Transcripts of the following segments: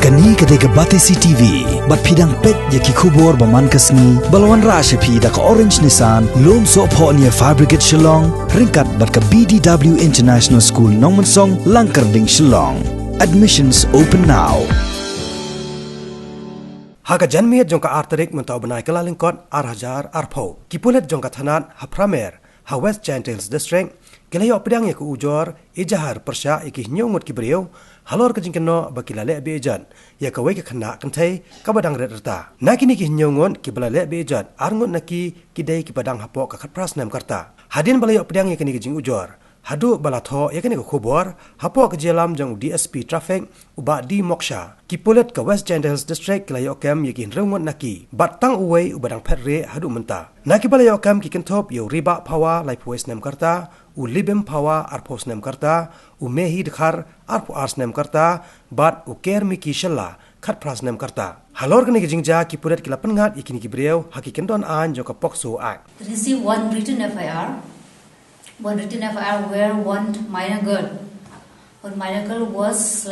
Kani kadega Batesi TV, bat pidang pet yaki kubor baman kasni, balwan rasha pi da ka Orange Nissan, lom so po niya Fabricate Shillong, ringkat bat ka BDW International School Nongmansong, Langkarding Shillong. Admissions open now. Haga janmiya jongka arterik mentau benai kelalingkot arhajar arpo. Kipulet jongka thanan hapramer, ha West Gentiles District, kelayo pedang ya ku ujor, ijahar persya iki nyongut kibriu, halor ke jingkeno bakilale bejan, ya kawai ke kena kentai kabadang reta. Nakini ki nyongut kibalale bejan, arngut naki kidai kibadang hapok kakat prasnam karta. Hadin balayo pedang ya kini ke jing ujor. Hadu balatho yakni ko khobor hapo ke jelam jang DSP traffic uba di Moksha kipulet ke West Gentiles District kelayo kem yakin rengot naki batang uwei ubadang petre hadu menta naki balayo kem ki kentop yo riba pawa lai pues nem karta u libem pawa arpos nem karta u mehi dekhar arpo ars nem karta bat u ker mi ki shalla khat pras nem karta halor kene ki jingja kipulet kila pengat yakini ki breu hakiken don an joka pokso act receive one written FIR where one minor girl was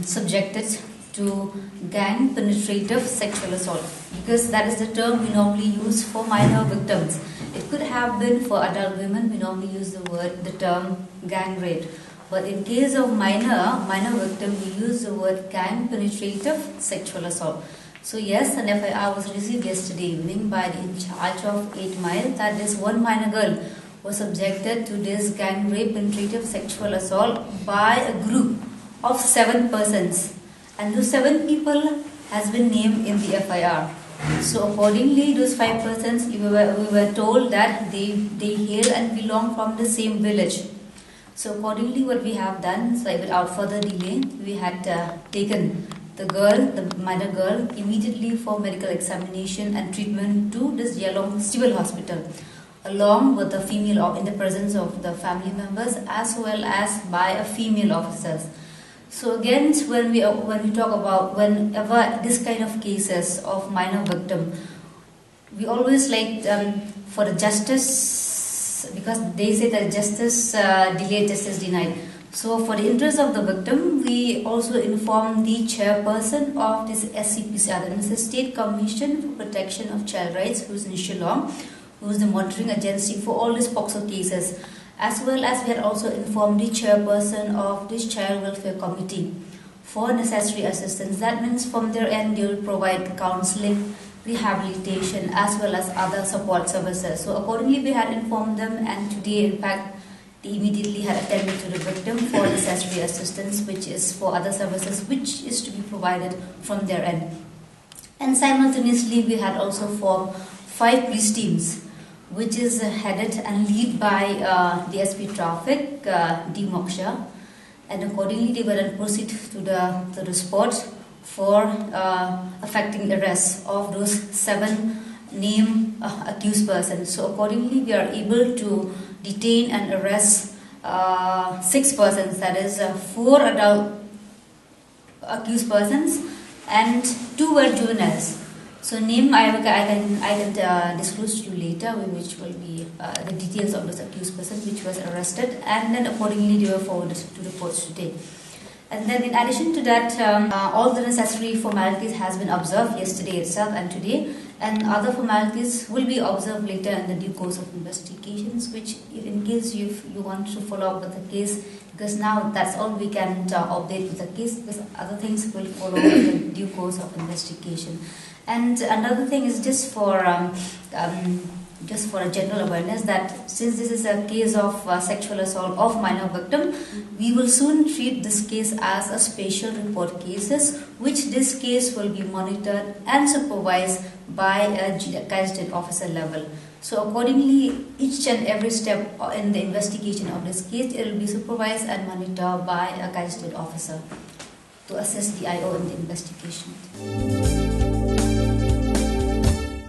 subjected to gang penetrative sexual assault, because that is the term we normally use for minor victims. It could have been for adult women. We normally use the term gang rape, but in case of minor victim, we use the word gang penetrative sexual assault. So yes, an FIR was received yesterday evening by the in charge of 8 Mile that this one minor girl was subjected to this gang rape penetrative sexual assault by a group of 7 persons, and those 7 people has been named in the FIR. So accordingly, those 5 persons we were told that they hail and belong from the same village. So accordingly, what we have done is without further delay, we had taken the minor girl immediately for medical examination and treatment to this Yalong Civil Hospital, along with the female in the presence of the family members as well as by a female officers. So again, when we talk about whenever this kind of cases of minor victim, we always for the justice, because they say that justice delayed, justice denied. So for the interest of the victim, we also inform the chairperson of this SCPCR, that is the State Commission for Protection of Child Rights, who is in Shillong, who is the monitoring agency for all these POCSO cases, as well as we had also informed the chairperson of this Child Welfare Committee for necessary assistance. That means from their end they will provide counseling, rehabilitation, as well as other support services. So accordingly we had informed them, and today in fact they immediately had attended to the victim for necessary assistance, which is for other services which is to be provided from their end. And simultaneously we had also formed 5 police teams, which is headed and led by the SP Traffic, D. Moksha, and accordingly they will then proceed to the spot for effecting arrest of those 7 named accused persons. So accordingly we are able to detain and arrest 6 persons, that is 4 adult accused persons and 2 were juveniles. So name I can disclose to you later, which will be the details of this accused person which was arrested, and then accordingly they were forwarded to the courts today. And then in addition to that, all the necessary formalities has been observed yesterday itself and today, and other formalities will be observed later in the due course of investigations, which if in case you want to follow up with the case, because now that's all we can update with the case, because other things will follow in the due course of investigation. And another thing is just for a general awareness that since this is a case of sexual assault of minor victim, we will soon treat this case as a special report cases, which this case will be monitored and supervised by a gazetted officer level. So accordingly, each and every step in the investigation of this case, it will be supervised and monitored by a gazetted officer to assist the IO in the investigation.